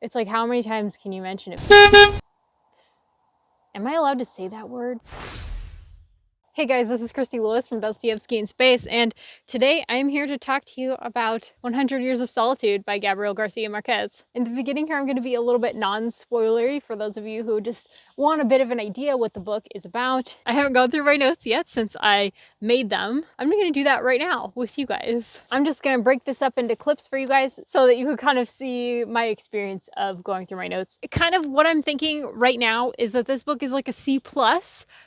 It's like, how many times can you mention it? Am I allowed to say that word? Hey guys, this is Christy Lewis from Dostoevsky in Space, and today I'm here to talk to you about 100 Years of Solitude by Gabriel García Márquez. In the beginning here, I'm going to be a little bit non-spoilery for those of you who just want a bit of an idea what the book is about. I haven't gone through my notes yet since I made them. I'm going to do that right now with you guys. I'm just going to break this up into clips for you guys so that you can kind of see my experience of going through my notes. Kind of what I'm thinking right now is that this book is like a C+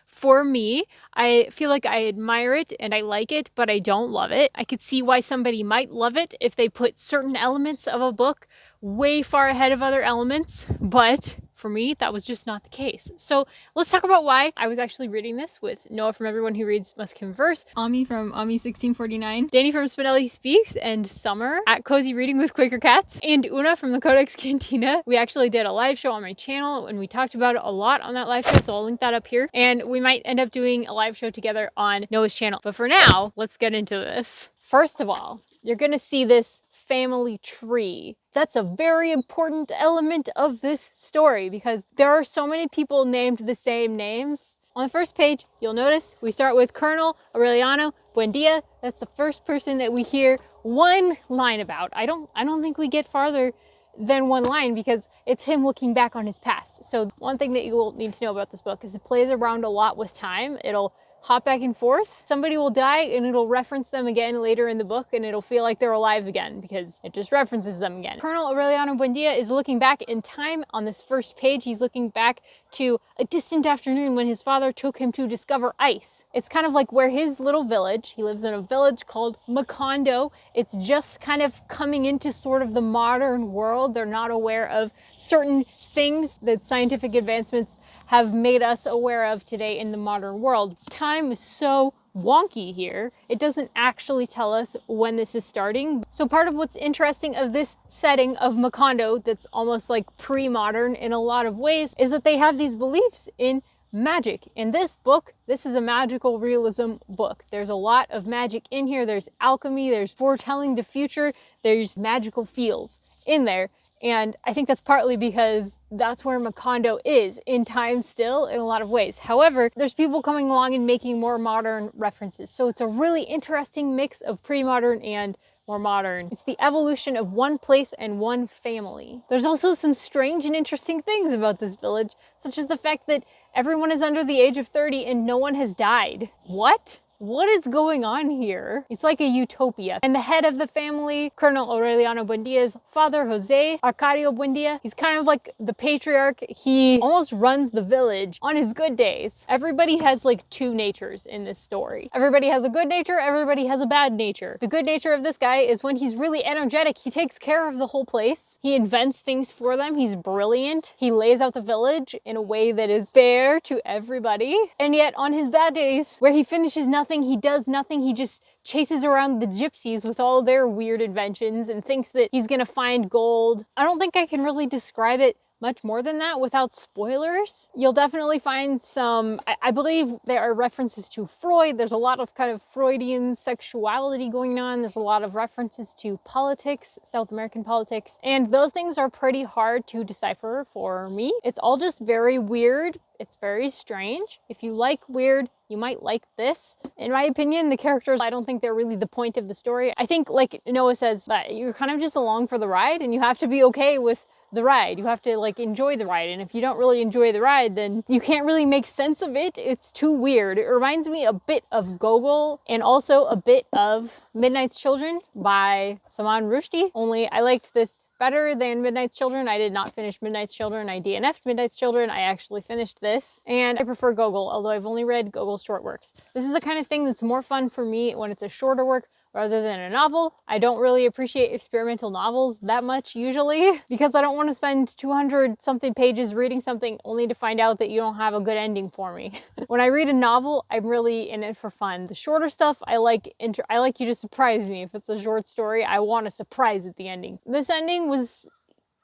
for me. I feel like I admire it and I like it, but I don't love it. I could see why somebody might love it if they put certain elements of a book way far ahead of other elements, but for me, that was just not the case. So let's talk about why. I was actually reading this with Noah from Everyone Who Reads Must Converse, Ami from Ami1649, Danny from Spinelli Speaks, and Summer at Cozy Reading with Quaker Cats, and Una from the Codex Cantina. We actually did a live show on my channel and we talked about it a lot on that live show, so I'll link that up here. And we might end up doing a live show together on Noah's channel. But for now, let's get into this. First of all, you're gonna see this family tree. That's a very important element of this story because there are so many people named the same names. On the first page, you'll notice we start with Colonel Aureliano Buendia. That's the first person that we hear one line about. I don't think we get farther than one line because it's him looking back on his past. So one thing that you will need to know about this book is it plays around a lot with time. It'll hop back and forth. Somebody will die and it'll reference them again later in the book and it'll feel like they're alive again because it just references them again. Colonel Aureliano Buendia is looking back in time on this first page. He's looking back to a distant afternoon when his father took him to discover ice. It's kind of like where his little village, he lives in a village called Macondo. It's just kind of coming into sort of the modern world. They're not aware of certain things that scientific advancements have made us aware of today in the modern world. Time is so wonky here. It doesn't actually tell us when this is starting. So part of what's interesting of this setting of Macondo that's almost like pre-modern in a lot of ways is that they have these beliefs in magic. In this book, this is a magical realism book. There's a lot of magic in here. There's alchemy, there's foretelling the future, there's magical feels in there. And I think that's partly because that's where Macondo is in time still in a lot of ways. However, there's people coming along and making more modern references. So it's a really interesting mix of pre-modern and more modern. It's the evolution of one place and one family. There's also some strange and interesting things about this village, such as the fact that everyone is under the age of 30 and no one has died. What? What is going on here? It's like a utopia. And the head of the family, Colonel Aureliano Buendia's father, Jose Arcadio Buendia, he's kind of like the patriarch. He almost runs the village on his good days. Everybody has like two natures in this story. Everybody has a good nature, everybody has a bad nature. The good nature of this guy is when he's really energetic, he takes care of the whole place. He invents things for them. He's brilliant. He lays out the village in a way that is fair to everybody. And yet on his bad days, where he finishes nothing, he does nothing, he just chases around the gypsies with all their weird inventions and thinks that he's gonna find gold. I don't think I can really describe it much more than that without spoilers. You'll definitely find some, I believe there are references to Freud. There's a lot of kind of Freudian sexuality going on. There's a lot of references to politics, South American politics, and those things are pretty hard to decipher for me. It's all just very weird. It's very strange. If you like weird, you might like this. In my opinion, the characters, I don't think they're really the point of the story. I think, like Noah says, that you're kind of just along for the ride and you have to be okay with the ride. You have to like enjoy the ride, and if you don't really enjoy the ride, then you can't really make sense of it. It's too weird. It reminds me a bit of Gogol and also a bit of Midnight's Children by Salman Rushdie, only I liked this better than Midnight's Children. I did not finish Midnight's Children. I DNF'd Midnight's Children. I actually finished this, and I prefer Gogol, although I've only read Gogol's short works. This is the kind of thing that's more fun for me when it's a shorter work rather than a novel. I don't really appreciate experimental novels that much usually because I don't want to spend 200 something pages reading something only to find out that you don't have a good ending for me. When I read a novel, I'm really in it for fun. The shorter stuff, I like you to surprise me. If it's a short story, I want a surprise at the ending. This ending was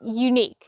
unique.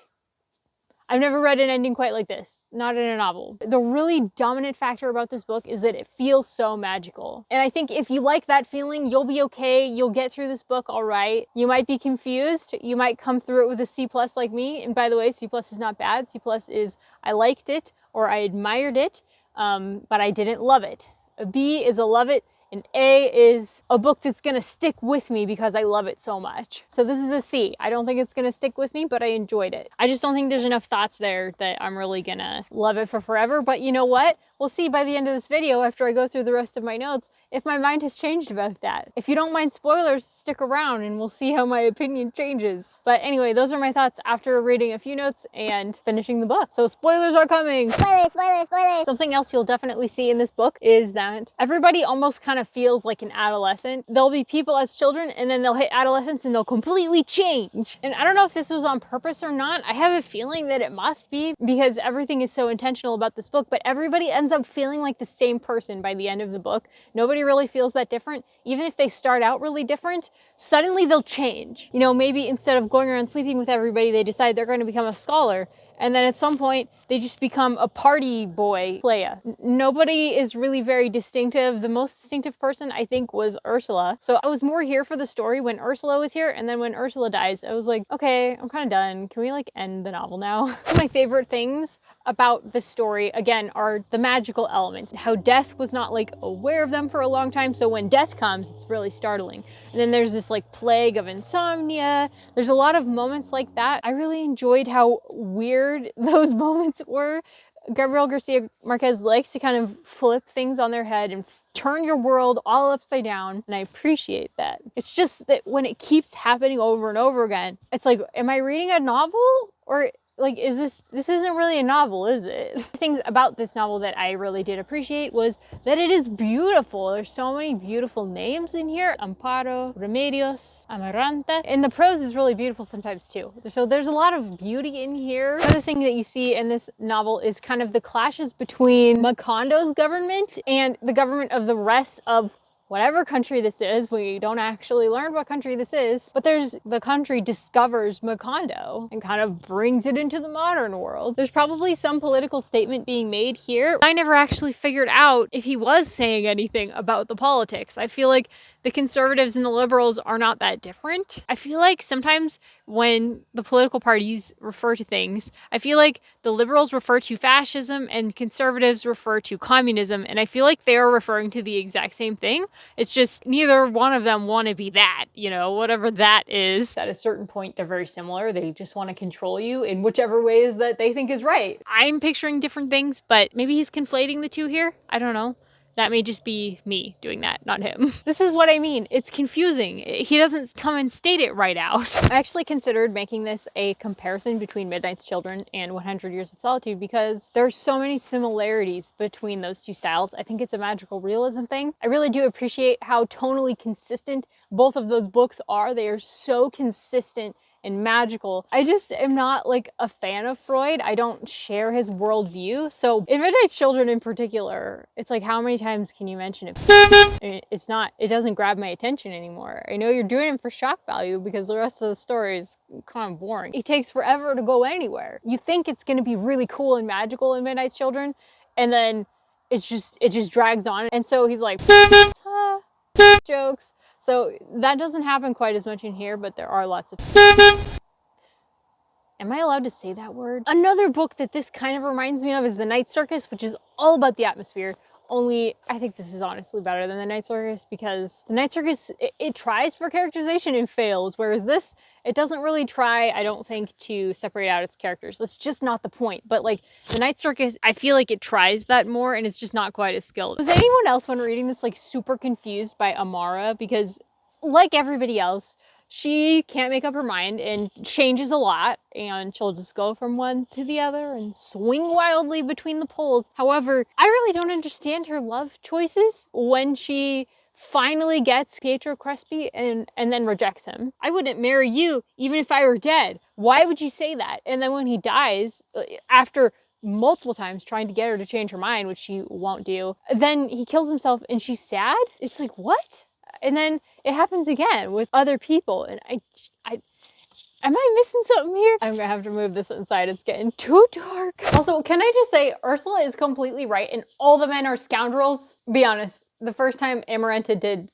I've never read an ending quite like this, not in a novel. The really dominant factor about this book is that it feels so magical. And I think if you like that feeling, you'll be okay. You'll get through this book all right. You might be confused. You might come through it with a C+ like me. And by the way, C+ is not bad. C+ is I liked it or I admired it, but I didn't love it. A B is a love it. And A is a book that's gonna stick with me because I love it so much. So this is a C. I don't think it's gonna stick with me, but I enjoyed it. I just don't think there's enough thoughts there that I'm really gonna love it for forever. But you know what? We'll see by the end of this video, after I go through the rest of my notes, if my mind has changed about that. If you don't mind spoilers, stick around and we'll see how my opinion changes. But anyway, those are my thoughts after reading a few notes and finishing the book. So spoilers are coming. Spoilers, spoilers, spoilers. Something else you'll definitely see in this book is that everybody almost kind of feels like an adolescent. There'll be people as children and then they'll hit adolescence and they'll completely change. And I don't know if this was on purpose or not. I have a feeling that it must be because everything is so intentional about this book, but everybody ends up feeling like the same person by the end of the book. Nobody really feels that different. Even if they start out really different, suddenly they'll change. You know, maybe instead of going around sleeping with everybody, they decide they're going to become a scholar. And then at some point, they just become a party boy, Leia. Nobody is really very distinctive. The most distinctive person, I think, was Ursula. So I was more here for the story when Ursula was here. And then when Ursula dies, I was like, okay, I'm kind of done. Can we like end the novel now? One of my favorite things about this story, again, are the magical elements. How death was not like aware of them for a long time. So when death comes, it's really startling. And then there's this like plague of insomnia. There's a lot of moments like that. I really enjoyed how weird those moments were. Gabriel García Márquez likes to kind of flip things on their head and turn your world all upside down, and I appreciate that. It's just that when it keeps happening over and over again, it's like, am I reading a novel? Or like, this isn't really a novel, is it? Things about this novel that I really did appreciate was that it is beautiful. There's so many beautiful names in here. Amparo, Remedios, Amaranta. And the prose is really beautiful sometimes too. So there's a lot of beauty in here. Another thing that you see in this novel is kind of the clashes between Macondo's government and the government of the rest of whatever country this is. We don't actually learn what country this is, but the country discovers Macondo and kind of brings it into the modern world. There's probably some political statement being made here. I never actually figured out if he was saying anything about the politics. I feel like the conservatives and the liberals are not that different. I feel like sometimes when the political parties refer to things, I feel like the liberals refer to fascism and conservatives refer to communism, and I feel like they are referring to the exact same thing. It's just neither one of them want to be that, you know, whatever that is. At a certain point, they're very similar. They just want to control you in whichever ways that they think is right. I'm picturing different things, but maybe he's conflating the two here. I don't know. That may just be me doing that, not him. This is what I mean. It's confusing. He doesn't come and state it right out. I actually considered making this a comparison between Midnight's Children and 100 Years of Solitude because there's so many similarities between those two styles. I think it's a magical realism thing. I really do appreciate how tonally consistent both of those books are. They are so consistent and magical. I just am not like a fan of Freud. I don't share his worldview. So in Midnight's Children in particular, it's like, how many times can you mention it? It doesn't grab my attention anymore. I know you're doing it for shock value because the rest of the story is kind of boring. It takes forever to go anywhere. You think it's going to be really cool and magical in Midnight's Children, and then it just drags on. And so he's like, jokes. So that doesn't happen quite as much in here, but there are lots of... Am I allowed to say that word? Another book that this kind of reminds me of is The Night Circus, which is all about the atmosphere. Only I think this is honestly better than The Night Circus because The Night Circus, it tries for characterization and fails, whereas this, it doesn't really try, I don't think, to separate out its characters. That's just not the point. But like The Night Circus, I feel like it tries that more and it's just not quite as skilled. Was anyone else when reading this like super confused by Amara? Because like everybody else, she can't make up her mind and changes a lot, and she'll just go from one to the other and swing wildly between the poles. However, I really don't understand her love choices when she finally gets Pietro Crespi and then rejects him. I wouldn't marry you even if I were dead. Why would you say that? And then when he dies, after multiple times trying to get her to change her mind, which she won't do, then he kills himself and she's sad? It's like, what? And then it happens again with other people. And Am I missing something here? I'm gonna have to move this inside. It's getting too dark. Also, can I just say, Ursula is completely right and all the men are scoundrels? Be honest, the first time Amaranta did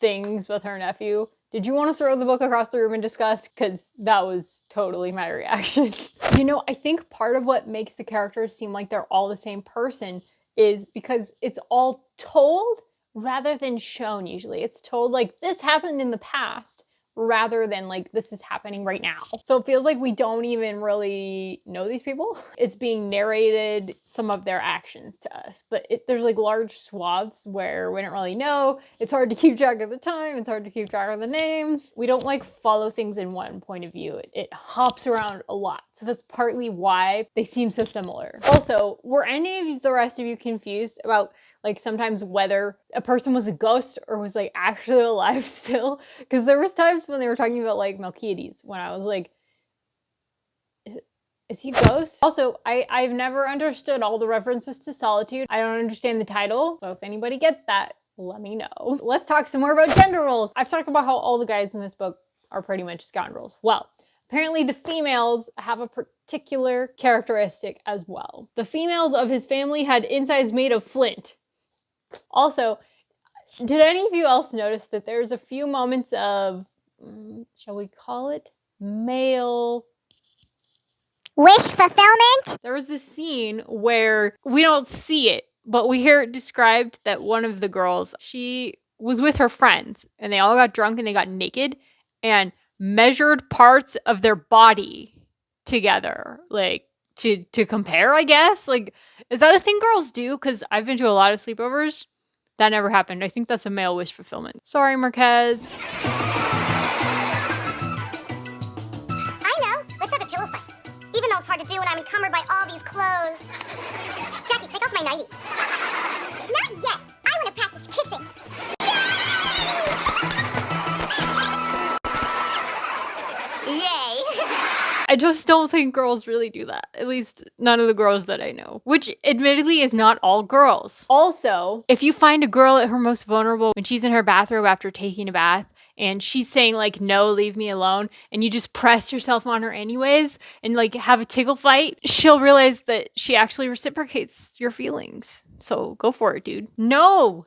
things with her nephew, did you want to throw the book across the room in disgust? Because that was totally my reaction. You know, I think part of what makes the characters seem like they're all the same person is because it's all told rather than shown usually. It's told like, this happened in the past, rather than like, this is happening right now. So it feels like we don't even really know these people. It's being narrated some of their actions to us, but there's like large swaths where we don't really know. It's hard to keep track of the time. It's hard to keep track of the names. We don't like follow things in one point of view. It hops around a lot. So that's partly why they seem so similar. Also, were any of the rest of you confused about like sometimes whether a person was a ghost or was like actually alive still? Because there was times when they were talking about like Melchiades when I was like, is he a ghost? Also, I've never understood all the references to Solitude. I don't understand the title. So if anybody gets that, let me know. Let's talk some more about gender roles. I've talked about how all the guys in this book are pretty much scoundrels. Well, apparently the females have a particular characteristic as well. The females of his family had insides made of flint. Also, did any of you else notice that there's a few moments of, shall we call it, male wish fulfillment? There was this scene where we don't see it, but we hear it described that one of the girls, she was with her friends and they all got drunk and they got naked and measured parts of their body together, like to compare, I guess. Like, is that a thing girls do? Because I've been to a lot of sleepovers. That never happened. I think that's a male wish fulfillment. Sorry, Marquez. I know. Let's have a pillow fight. Even though it's hard to do when I'm encumbered by all these clothes. Jackie, take off my nightie. Not yet. I want to practice kissing. Yay! I just don't think girls really do that. At least none of the girls that I know. Which admittedly is not all girls. Also, if you find a girl at her most vulnerable when she's in her bathrobe after taking a bath and she's saying like, no, leave me alone, and you just press yourself on her anyways and like have a tickle fight, she'll realize that she actually reciprocates your feelings. So go for it, dude. No.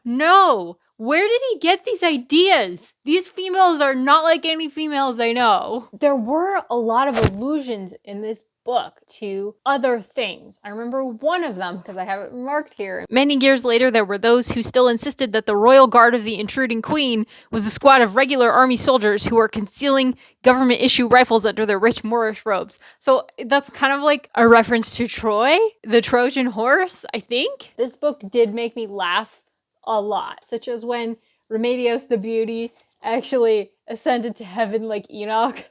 Where did he get these ideas? These females are not like any females I know. There were a lot of allusions in this book to other things. I remember one of them because I have it marked here. Many years later, there were those who still insisted that the royal guard of the intruding queen was a squad of regular army soldiers who were concealing government-issue rifles under their rich Moorish robes. So that's kind of like a reference to Troy, the Trojan horse, I think. This book did make me laugh a lot, such as when Remedios the Beauty actually ascended to heaven like Enoch.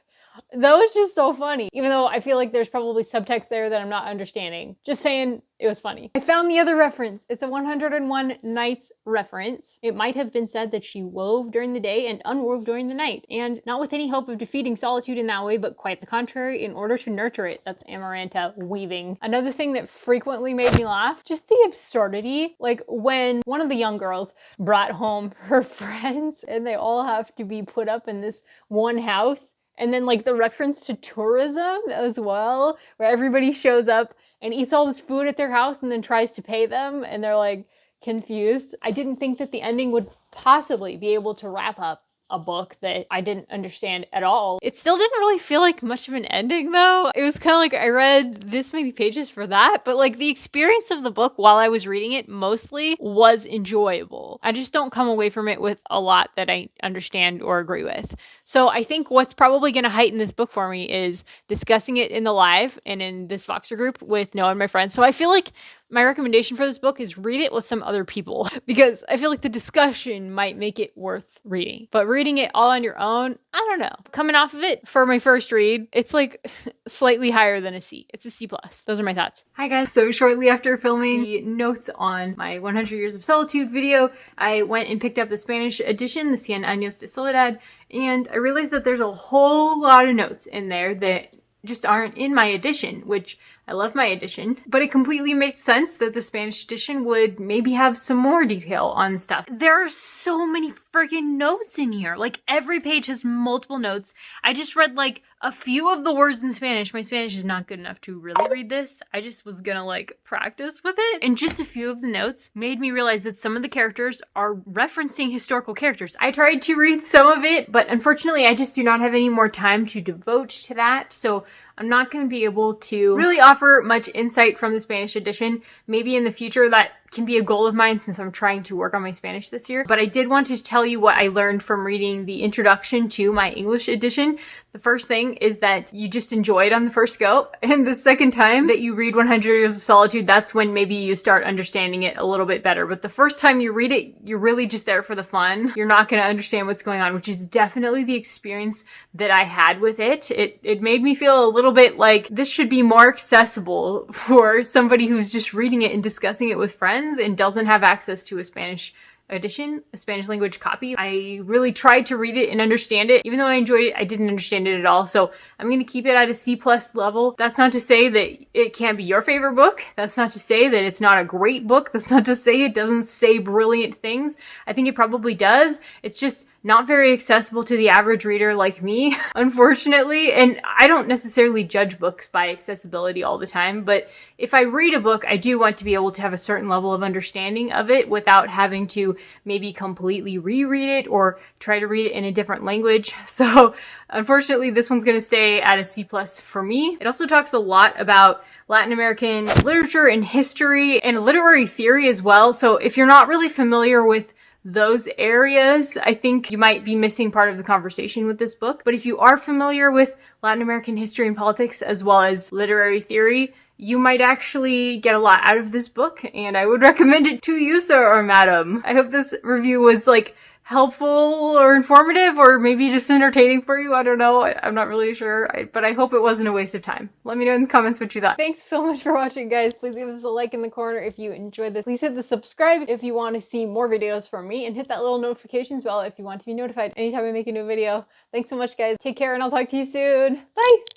That was just so funny, even though I feel like there's probably subtext there that I'm not understanding. Just saying, it was funny. I found the other reference. It's a 101 Nights reference. It might have been said that she wove during the day and unwove during the night, and not with any hope of defeating solitude in that way, but quite the contrary, in order to nurture it. That's Amaranta weaving. Another thing that frequently made me laugh, just the absurdity. Like when one of the young girls brought home her friends and they all have to be put up in this one house. And then like the reference to tourism as well, where everybody shows up and eats all this food at their house and then tries to pay them and they're like confused. I didn't think that the ending would possibly be able to wrap up a book that I didn't understand at all. It still didn't really feel like much of an ending though. It was kind of like I read this many pages for that, but like the experience of the book while I was reading it mostly was enjoyable. I just don't come away from it with a lot that I understand or agree with. So I think what's probably going to heighten this book for me is discussing it in the live and in this Voxer group with Noah and my friends. So I feel like my recommendation for this book is read it with some other people because I feel like the discussion might make it worth reading. But reading it all on your own, I don't know. Coming off of it for my first read, it's like slightly higher than a C. It's a C+. Those are my thoughts. Hi guys. So shortly after filming the notes on my 100 Years of Solitude video, I went and picked up the Spanish edition, the Cien Años de Soledad, and I realized that there's a whole lot of notes in there that just aren't in my edition, which I love my edition, but it completely makes sense that the Spanish edition would maybe have some more detail on stuff. There are so many freaking notes in here. Like, every page has multiple notes. I just read like a few of the words in Spanish. My Spanish is not good enough to really read this. I just was gonna like practice with it. And just a few of the notes made me realize that some of the characters are referencing historical characters. I tried to read some of it, but unfortunately I just do not have any more time to devote to that. So I'm not going to be able to really offer much insight from the Spanish edition. Maybe in the future that can be a goal of mine since I'm trying to work on my Spanish this year. But I did want to tell you what I learned from reading the introduction to my English edition. The first thing is that you just enjoy it on the first go. And the second time that you read 100 Years of Solitude, that's when maybe you start understanding it a little bit better. But the first time you read it, you're really just there for the fun. You're not going to understand what's going on, which is definitely the experience that I had with it. It made me feel a little bit like this should be more accessible for somebody who's just reading it and discussing it with friends and doesn't have access to a Spanish edition, a Spanish language copy. I really tried to read it and understand it. Even though I enjoyed it, I didn't understand it at all. So I'm going to keep it at a C+ level. That's not to say that it can't be your favorite book. That's not to say that it's not a great book. That's not to say it doesn't say brilliant things. I think it probably does. It's just not very accessible to the average reader like me, unfortunately. And I don't necessarily judge books by accessibility all the time, but if I read a book, I do want to be able to have a certain level of understanding of it without having to maybe completely reread it or try to read it in a different language. So unfortunately, this one's going to stay at a C+ for me. It also talks a lot about Latin American literature and history and literary theory as well. So if you're not really familiar with those areas, I think you might be missing part of the conversation with this book. But if you are familiar with Latin American history and politics as well as literary theory, you might actually get a lot out of this book, and I would recommend it to you, sir or madam. I hope this review was like helpful or informative or maybe just entertaining for you. I don't know. I'm not really sure, but I hope it wasn't a waste of time. Let me know in the comments what you thought. Thanks so much for watching, guys. Please give us a like in the corner if you enjoyed this. Please hit the subscribe if you want to see more videos from me, and hit that little notifications bell if you want to be notified anytime I make a new video. Thanks so much, guys. Take care, and I'll talk to you soon. Bye!